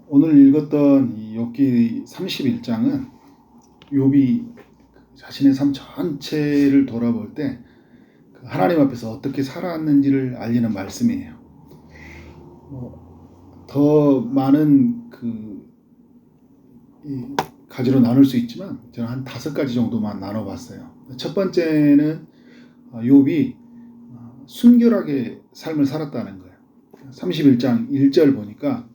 오늘 읽었던 이 욥기 31장은 욥이 자신의 삶 전체를 돌아볼 때 하나님 앞에서 어떻게 살아왔는지를 알리는 말씀이에요. 더 많은 가지로 나눌 수 있지만 저는 한 5가지 정도만 나눠봤어요. 첫 번째는 욥이 순결하게 삶을 살았다는 거예요. 31장 1절 보니까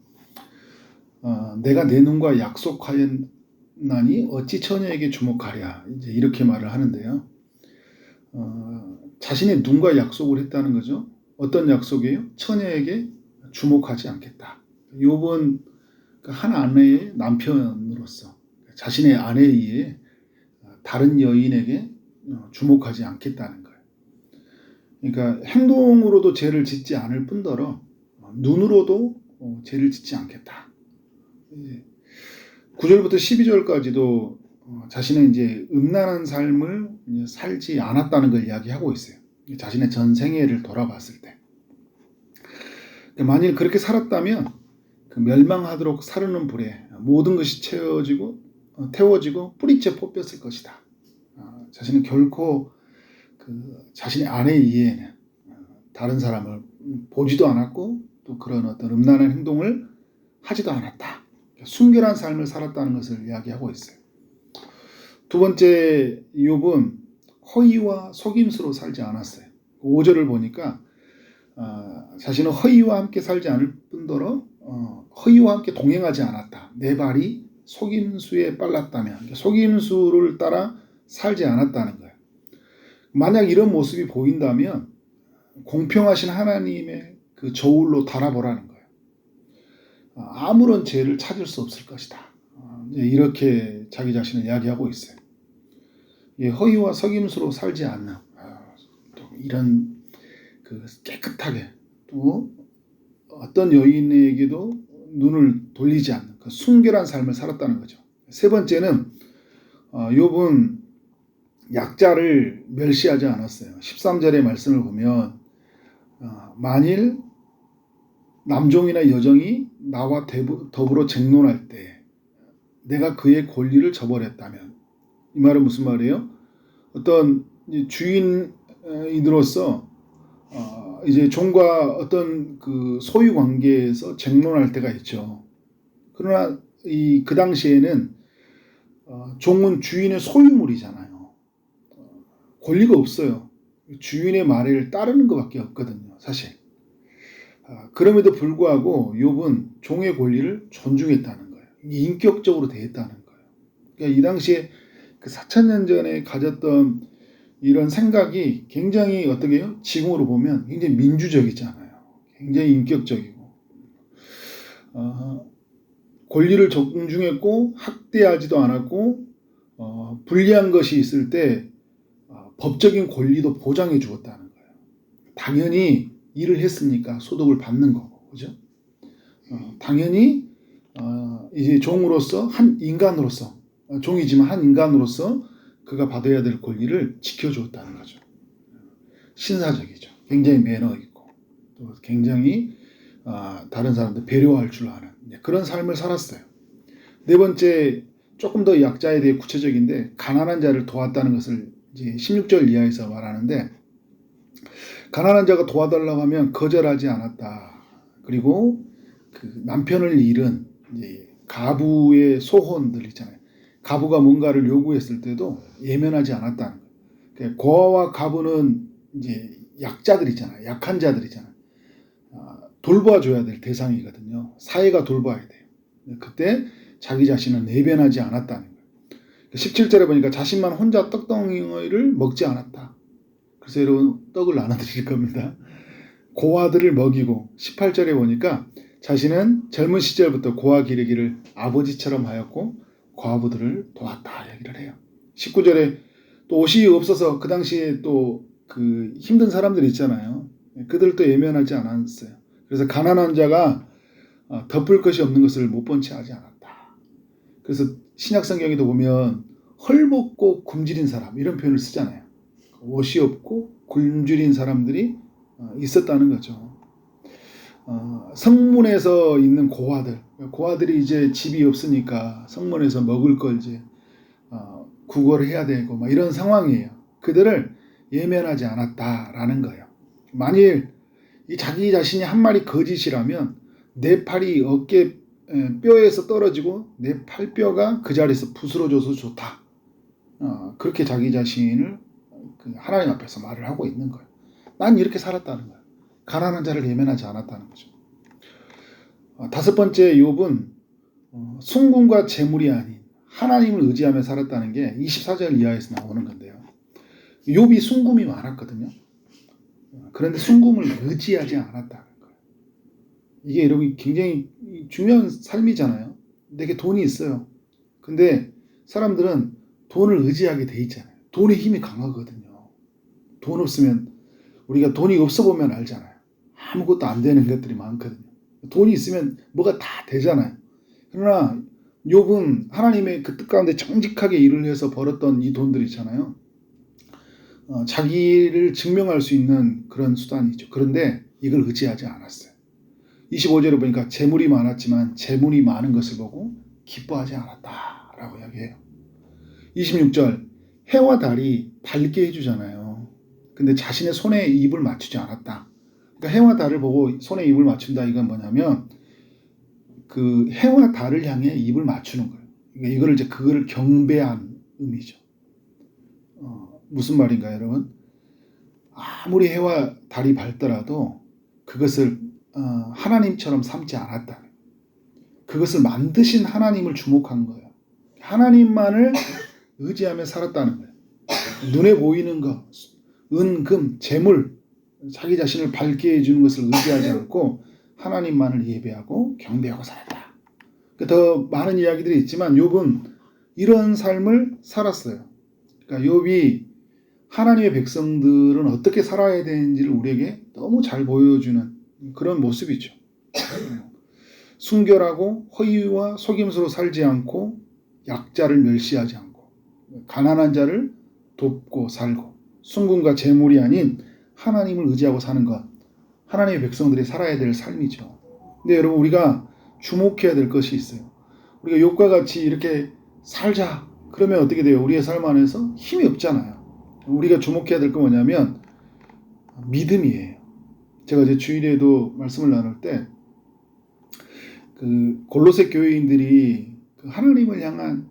내가 내 눈과 약속하였나니 어찌 처녀에게 주목하랴, 이제 이렇게 말을 하는데요. 자신의 눈과 약속을 했다는 거죠. 어떤 약속이에요? 처녀에게 주목하지 않겠다. 욥은 한 아내의 남편으로서 자신의 아내에 의해 다른 여인에게 주목하지 않겠다는 거예요. 그러니까 행동으로도 죄를 짓지 않을 뿐더러 눈으로도 죄를 짓지 않겠다. 9절부터 12절까지도 자신은 이제 음란한 삶을 살지 않았다는 걸 이야기하고 있어요. 자신의 전 생애를 돌아봤을 때. 만일 그렇게 살았다면 멸망하도록 사르는 불에 모든 것이 태워지고 뿌리째 뽑혔을 것이다. 자신은 결코 자신의 아내에 의해 다른 사람을 보지도 않았고 또 그런 어떤 음란한 행동을 하지도 않았다. 순결한 삶을 살았다는 것을 이야기하고 있어요. 두 번째, 욥은 허위와 속임수로 살지 않았어요. 5절을 보니까 자신은 허위와 함께 살지 않을 뿐더러 허위와 함께 동행하지 않았다. 내 발이 속임수에 빨랐다면, 속임수를 따라 살지 않았다는 거예요. 만약 이런 모습이 보인다면 공평하신 하나님의 그 저울로 달아보라는 거예요. 아무런 죄를 찾을 수 없을 것이다. 이렇게 자기 자신을 이야기하고 있어요. 허위와 속임수로 살지 않는 이런 깨끗하게 또 어떤 여인에게도 눈을 돌리지 않는 순결한 삶을 살았다는 거죠. 세 번째는 욥은 약자를 멸시하지 않았어요. 13절의 말씀을 보면 만일 남종이나 여종이 나와 더불어 쟁론할 때 내가 그의 권리를 저버렸다면, 이 말은 무슨 말이에요? 어떤 주인으로서 이제 종과 어떤 소유 관계에서 쟁론할 때가 있죠. 그러나 그 당시에는 종은 주인의 소유물이잖아요. 권리가 없어요. 주인의 말을 따르는 것밖에 없거든요, 사실. 그럼에도 불구하고 욥은 종의 권리를 존중했다는 거예요. 인격적으로 대했다는 거예요. 그러니까 이 당시에 4,000년 전에 가졌던 이런 생각이 굉장히 어떻게 해요? 지금으로 보면 굉장히 민주적이잖아요. 굉장히 인격적이고 권리를 존중했고 학대하지도 않았고 불리한 것이 있을 때 법적인 권리도 보장해 주었다는 거예요. 당연히 일을 했으니까 소득을 받는 거고, 그죠? 당연히 이제 종으로서 한 인간으로서 종이지만 한 인간으로서 그가 받아야 될 권리를 지켜주었다는 거죠. 신사적이죠. 굉장히 매너 있고 또 굉장히 다른 사람들 배려할 줄 아는 그런 삶을 살았어요. 네 번째, 조금 더 약자에 대해 구체적인데 가난한 자를 도왔다는 것을 이제 16절 이하에서 말하는데, 가난한 자가 도와달라고 하면 거절하지 않았다. 그리고 남편을 잃은 이제 가부의 소혼들 있잖아요. 가부가 뭔가를 요구했을 때도 예면하지 않았다는 거예요. 그러니까 고아와 가부는 이제 약자들이잖아요. 약한 자들이잖아요. 돌봐줘야 될 대상이거든요. 사회가 돌봐야 돼요. 그때 자기 자신은 내변하지 않았다는 거예요. 17절에 보니까 자신만 혼자 떡덩이를 먹지 않았다. 그래서 여러분 떡을 나눠드릴 겁니다. 고아들을 먹이고, 18절에 보니까 자신은 젊은 시절부터 고아 기르기를 아버지처럼 하였고 과부들을 도왔다 얘기를 해요. 19절에 또 옷이 없어서 그 당시에 또 힘든 사람들 있잖아요. 그들도 예면하지 않았어요. 그래서 가난한 자가 덮을 것이 없는 것을 못 본 채 하지 않았다. 그래서 신약 성경에도 보면 헐벗고 굶주린 사람 이런 표현을 쓰잖아요. 옷이 없고 굶주린 사람들이 있었다는 거죠. 성문에서 있는 고아들이 이제 집이 없으니까 성문에서 먹을 걸 이제 구걸을 해야 되고 막 이런 상황이에요. 그들을 예면하지 않았다라는 거예요. 만일 이 자기 자신이 한 마리 거짓이라면 내 팔이 어깨 뼈에서 떨어지고 내 팔뼈가 그 자리에서 부스러져서 좋다. 그렇게 자기 자신을 하나님 앞에서 말을 하고 있는 거예요. 난 이렇게 살았다는 거예요. 가난한 자를 예면하지 않았다는 거죠. 다섯 번째 욥은 순금과 재물이 아닌 하나님을 의지하며 살았다는 게 24절 이하에서 나오는 건데요. 욥이 순금이 많았거든요. 그런데 순금을 의지하지 않았다는 거예요. 이게 여러분 굉장히 중요한 삶이잖아요. 내게 돈이 있어요. 근데 사람들은 돈을 의지하게 돼 있잖아요. 돈의 힘이 강하거든요. 돈 없으면 우리가 돈이 없어 보면 알잖아요. 아무것도 안 되는 것들이 많거든요. 돈이 있으면 뭐가 다 되잖아요. 그러나 욥은 하나님의 그 뜻 가운데 정직하게 일을 해서 벌었던 이 돈들 있잖아요. 자기를 증명할 수 있는 그런 수단이죠. 그런데 이걸 의지하지 않았어요. 25절에 보니까 재물이 많았지만 재물이 많은 것을 보고 기뻐하지 않았다라고 이야기해요. 26절 해와 달이 밝게 해주잖아요. 근데 자신의 손에 입을 맞추지 않았다. 그러니까 해와 달을 보고 손에 입을 맞춘다. 이건 뭐냐면 그 해와 달을 향해 입을 맞추는 거예요. 그러니까 이거를 이제 그거를 경배한 의미죠. 무슨 말인가요, 여러분? 아무리 해와 달이 밝더라도 그것을 하나님처럼 삼지 않았다. 그것을 만드신 하나님을 주목한 거예요. 하나님만을 의지하며 살았다는 거예요. 눈에 보이는 것, 은, 금, 재물, 자기 자신을 밝게 해주는 것을 의지하지 않고 하나님만을 예배하고 경배하고 살았다. 더 많은 이야기들이 있지만 욥은 이런 삶을 살았어요. 그러니까 욥이 하나님의 백성들은 어떻게 살아야 되는지를 우리에게 너무 잘 보여주는 그런 모습이죠. 순결하고 허위와 속임수로 살지 않고 약자를 멸시하지 않고 가난한 자를 돕고 살고 순금과 재물이 아닌 하나님을 의지하고 사는 것, 하나님의 백성들이 살아야 될 삶이죠. 근데 여러분 우리가 주목해야 될 것이 있어요. 우리가 욥과 같이 이렇게 살자 그러면 어떻게 돼요? 우리의 삶 안에서 힘이 없잖아요. 우리가 주목해야 될 건 뭐냐면 믿음이에요. 제가 제 주일에도 말씀을 나눌 때 그 골로새 교회인들이 그 하나님을 향한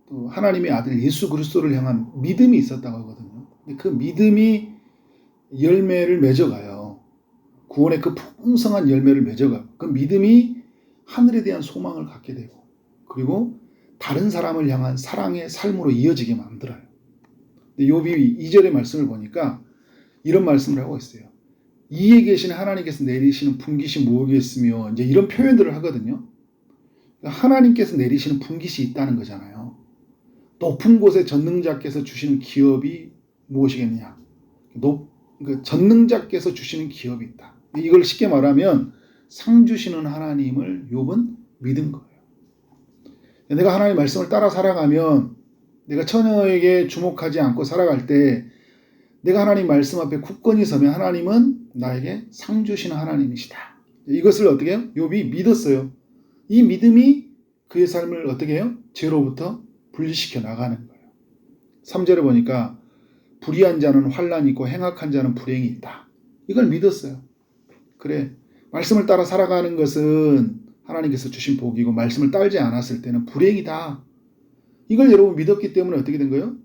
또 하나님의 아들 예수 그리스도를 향한 믿음이 있었다고 하거든요. 근데 그 믿음이 열매를 맺어가요. 구원의 그 풍성한 열매를 맺어가요. 그 믿음이 하늘에 대한 소망을 갖게 되고 그리고 다른 사람을 향한 사랑의 삶으로 이어지게 만들어요. 욥이 2절의 말씀을 보니까 이런 말씀을 하고 있어요. 이에 계신 하나님께서 내리시는 분깃이 무엇이겠으며 이제 이런 표현들을 하거든요. 하나님께서 내리시는 분깃이 있다는 거잖아요. 높은 곳에 전능자께서 주시는 기업이 무엇이겠냐? 전능자께서 주시는 기업이 있다. 이걸 쉽게 말하면 상 주시는 하나님을 욥은 믿은 거예요. 내가 하나님의 말씀을 따라 살아가면 내가 처녀에게 주목하지 않고 살아갈 때 내가 하나님 말씀 앞에 굳건히 서면 하나님은 나에게 상 주시는 하나님이시다. 이것을 어떻게 해요? 욥이 믿었어요. 이 믿음이 그의 삶을 어떻게 해요? 죄로부터 분리시켜 나가는 거예요. 3절에 보니까 불의한 자는 환난이 있고 행악한 자는 불행이 있다. 이걸 믿었어요. 그래, 말씀을 따라 살아가는 것은 하나님께서 주신 복이고 말씀을 따르지 않았을 때는 불행이다. 이걸 여러분 믿었기 때문에 어떻게 된 거예요?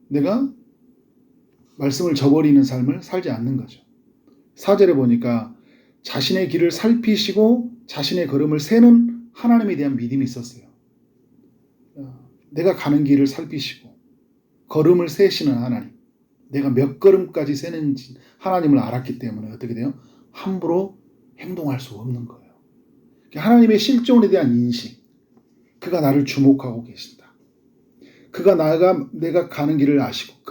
내가 말씀을 저버리는 삶을 살지 않는 거죠. 4절에 보니까 자신의 길을 살피시고 자신의 걸음을 세는 하나님에 대한 믿음이 있었어요. 내가 가는 길을 살피시고 걸음을 세시는 하나님, 내가 몇 걸음까지 세는지 하나님을 알았기 때문에 어떻게 돼요? 함부로 행동할 수 없는 거예요. 하나님의 실존에 대한 인식, 그가 나를 주목하고 계신다. 그가 내가 가는 길을 아시고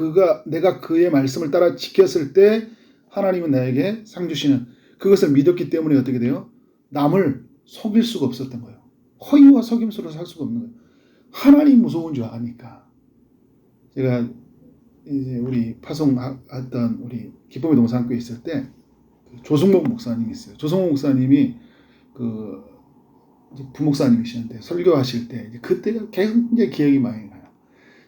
내가 그의 말씀을 따라 지켰을 때 하나님은 나에게 상 주시는 그것을 믿었기 때문에 어떻게 돼요? 남을 속일 수가 없었던 거예요. 허위와 속임수로 살 수가 없는 거예요. 하나님 무서운 줄 아니까. 제가 이제 우리 파송했던 우리 기쁨의 동산교회 있을 때 조승목 목사님이 있어요. 조승목 목사님이 그 부목사님이시는데 설교하실 때 이제 그때가 굉장히 기억이 많이 나요.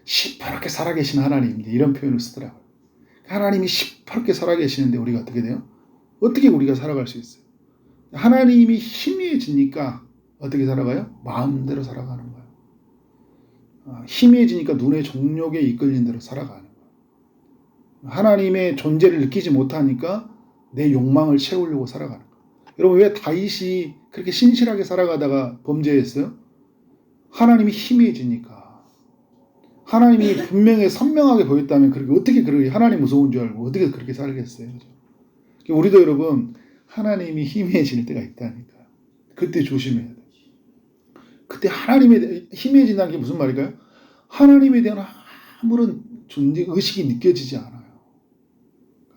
시퍼렇게 살아계신 하나님, 이제 이런 표현을 쓰더라고요. 하나님이 시퍼렇게 살아계시는데 우리가 어떻게 돼요? 어떻게 우리가 살아갈 수 있어요? 하나님이 희미해지니까 어떻게 살아가요? 마음대로 살아가는 거예요. 희미해지니까 눈의 종력에 이끌린 대로 살아가는 거예요. 하나님의 존재를 느끼지 못하니까 내 욕망을 채우려고 살아가는 거예요. 여러분, 왜 다윗이 그렇게 신실하게 살아가다가 범죄했어요? 하나님이 희미해지니까. 하나님이 분명히 선명하게 보였다면 어떻게 그렇게 하나님 무서운 줄 알고 어떻게 그렇게 살겠어요? 우리도 여러분, 하나님이 희미해질 때가 있다니까. 그때 조심해야 돼. 그때 하나님에 희미해진다는 게 무슨 말일까요? 하나님에 대한 아무런 존재 의식이 느껴지지 않아요.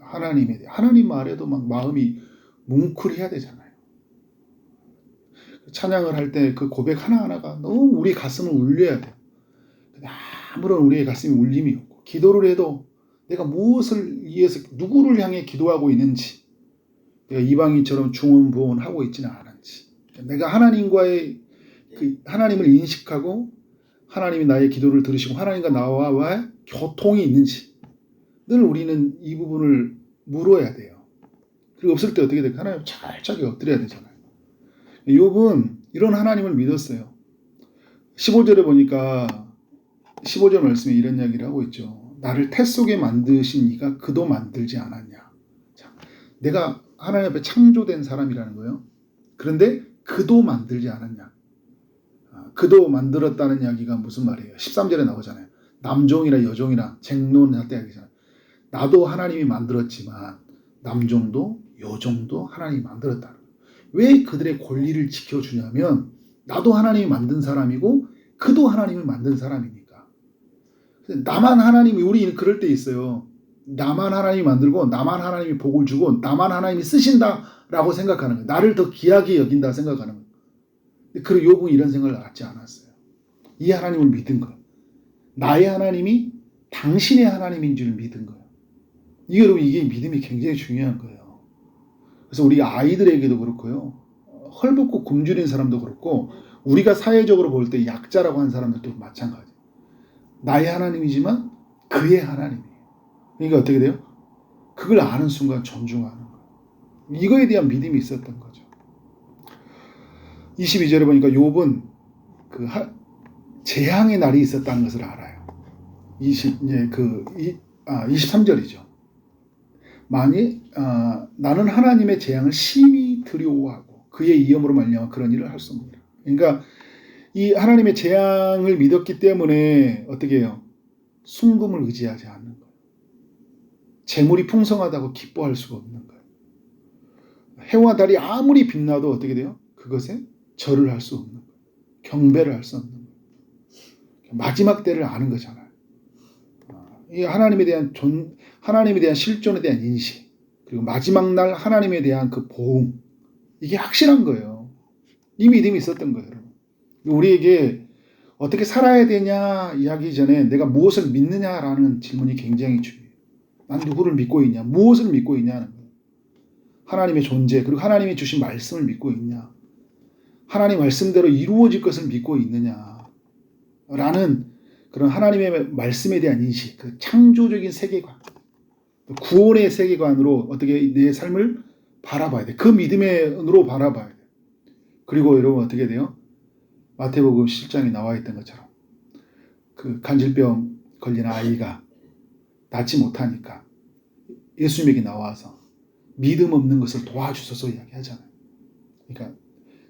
하나님에 대해 하나님 말에도 막 마음이 뭉클해야 되잖아요. 찬양을 할 때 그 고백 하나하나가 너무 우리 가슴을 울려야 돼요. 아무런 우리의 가슴에 울림이 없고, 기도를 해도 내가 무엇을 위해서 누구를 향해 기도하고 있는지, 내가 이방인처럼 중언부언하고 있지는 않은지, 내가 하나님과의 하나님을 인식하고 하나님이 나의 기도를 들으시고 하나님과 나와의 교통이 있는지 늘 우리는 이 부분을 물어야 돼요. 그리고 없을 때 어떻게 될까? 하나님 철저하게 엎드려야 되잖아요. 욥은 이런 하나님을 믿었어요. 15절에 보니까 15절 말씀에 이런 이야기를 하고 있죠. 나를 태 속에 만드신 이가 그도 만들지 않았냐. 자, 내가 하나님 앞에 창조된 사람이라는 거예요. 그런데 그도 만들지 않았냐. 그도 만들었다는 이야기가 무슨 말이에요? 13절에 나오잖아요. 남종이나 여종이나 쟁론할 때 이야기잖아요. 나도 하나님이 만들었지만 남종도 여종도 하나님이 만들었다. 왜 그들의 권리를 지켜주냐면 나도 하나님이 만든 사람이고 그도 하나님이 만든 사람이니까. 나만 하나님이, 우리 그럴 때 있어요. 나만 하나님이 만들고 나만 하나님이 복을 주고 나만 하나님이 쓰신다라고 생각하는 거예요. 나를 더 귀하게 여긴다 생각하는 거예요. 그리고 욥은 이런 생각을 갖지 않았어요. 이 하나님을 믿은 거예요. 나의 하나님이 당신의 하나님인 줄 믿은 거예요. 여러분, 이게 믿음이 굉장히 중요한 거예요. 그래서 우리 아이들에게도 그렇고요. 헐벗고 굶주린 사람도 그렇고 우리가 사회적으로 볼 때 약자라고 하는 사람들도 마찬가지예요. 나의 하나님이지만 그의 하나님이에요. 그러니까 어떻게 돼요? 그걸 아는 순간 존중하는 거예요. 이거에 대한 믿음이 있었던 거죠. 22절에 보니까 욥은 재앙의 날이 있었다는 것을 알아요. 23절이죠. 나는 하나님의 재앙을 심히 두려워하고 그의 이염으로 말미암아 그런 일을 할 수 없느니라. 그러니까 이 하나님의 재앙을 믿었기 때문에 어떻게 해요? 순금을 의지하지 않는 거예요. 재물이 풍성하다고 기뻐할 수가 없는 거예요. 해와 달이 아무리 빛나도 어떻게 돼요? 그것에 절을 할 수 없는 거예요. 경배를 할 수 없는 거예요. 마지막 때를 아는 거잖아요. 이 하나님에 대한 실존에 대한 인식, 그리고 마지막 날 하나님에 대한 그 보응, 이게 확실한 거예요. 이 믿음이 있었던 거예요, 여러분. 우리에게 어떻게 살아야 되냐 이야기 전에 내가 무엇을 믿느냐라는 질문이 굉장히 중요해요. 난 누구를 믿고 있냐? 무엇을 믿고 있냐는 거예요. 하나님의 존재, 그리고 하나님이 주신 말씀을 믿고 있냐? 하나님 말씀대로 이루어질 것을 믿고 있느냐? 라는 그런 하나님의 말씀에 대한 인식, 그 창조적인 세계관, 구원의 세계관으로 어떻게 내 삶을 바라봐야 돼. 그 믿음으로 바라봐야 돼. 그리고 여러분 어떻게 돼요? 마태복음 7장에 나와 있던 것처럼 그 간질병 걸린 아이가 낫지 못하니까 예수님에게 나와서 믿음 없는 것을 도와주소서 이야기하잖아요. 그러니까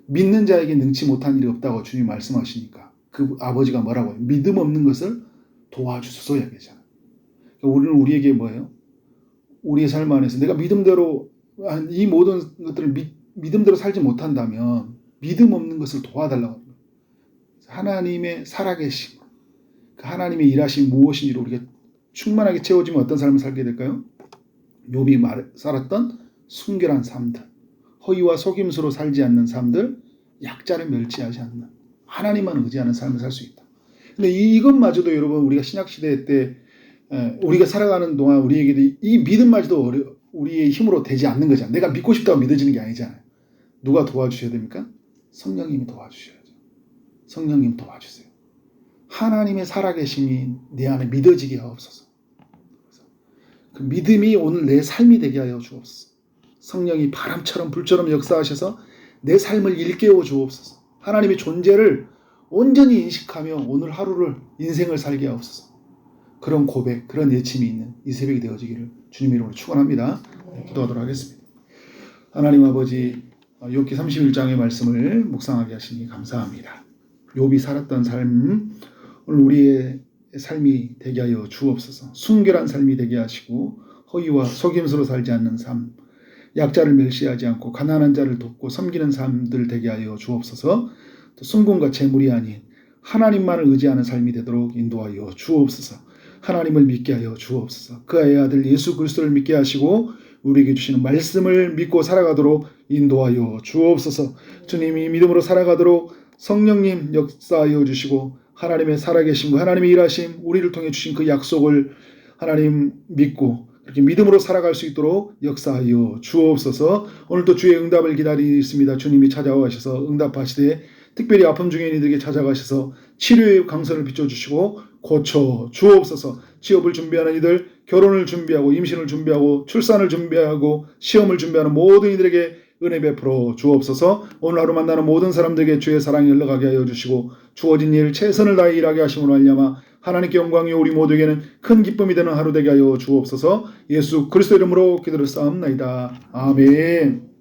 믿는 자에게 능치 못한 일이 없다고 주님 말씀하시니까 그 아버지가 뭐라고 해요? 믿음 없는 것을 도와주소서 이야기하잖아요. 그러니까 우리에게 뭐예요? 우리의 삶 안에서 내가 믿음대로 이 모든 것들을 믿음대로 살지 못한다면 믿음 없는 것을 도와달라고 합니다. 하나님의 살아계심, 그 하나님의 일하심 무엇인지로 우리가 충만하게 채워지면 어떤 삶을 살게 될까요? 욥이 살았던 순결한 삶들, 허위와 속임수로 살지 않는 삶들, 약자를 멸시하지 않는 하나님만 의지하는 삶을 살 수 있다. 근데 이것마저도 여러분 우리가 신약시대 때 우리가 살아가는 동안 우리에게도 이 믿음마저도 우리의 힘으로 되지 않는 거잖아요. 내가 믿고 싶다고 믿어지는 게 아니잖아요. 누가 도와주셔야 됩니까? 성령님이 도와주셔야죠. 성령님 도와주세요. 하나님의 살아계심이 내 안에 믿어지게 하옵소서. 그 믿음이 오늘 내 삶이 되게 하여 주옵소서. 성령이 바람처럼 불처럼 역사하셔서 내 삶을 일깨워 주옵소서. 하나님의 존재를 온전히 인식하며 오늘 하루를 인생을 살게 하옵소서. 그런 고백, 그런 예침이 있는 이 새벽이 되어지기를 주님 이름으로 축원합니다. 기도하도록 하겠습니다. 하나님 아버지, 욥기 31장의 말씀을 묵상하게 하시니 감사합니다. 욥이 살았던 삶, 오늘 우리의 삶이 되게 하여 주옵소서. 순결한 삶이 되게 하시고 허위와 속임수로 살지 않는 삶, 약자를 멸시하지 않고 가난한 자를 돕고 섬기는 삶들 되게 하여 주옵소서. 또 순금과 재물이 아닌 하나님만을 의지하는 삶이 되도록 인도하여 주옵소서. 하나님을 믿게 하여 주옵소서. 그의 아들 예수 그리스도를 믿게 하시고 우리에게 주시는 말씀을 믿고 살아가도록 인도하여 주옵소서. 주님이 믿음으로 살아가도록 성령님 역사하여 주시고 하나님의 살아계심과 하나님의 일하심, 우리를 통해 주신 그 약속을 하나님 믿고 이렇게 믿음으로 살아갈 수 있도록 역사하여 주옵소서. 오늘도 주의 응답을 기다리겠습니다. 주님이 찾아오셔서 응답하시되 특별히 아픔 중에 있는 이들에게 찾아가셔서 치료의 강선을 비춰주시고 고쳐 주옵소서. 취업을 준비하는 이들, 결혼을 준비하고 임신을 준비하고 출산을 준비하고 시험을 준비하는 모든 이들에게 은혜 베풀어 주옵소서. 오늘 하루 만나는 모든 사람들에게 주의 사랑이 흘러가게 하여 주시고 주어진 일 최선을 다해 일하게 하심으로 말미암아 하나님께 영광이 우리 모두에게는 큰 기쁨이 되는 하루 되게 하여 주옵소서. 예수 그리스도 이름으로 기도를 쌓옵나이다. 아멘.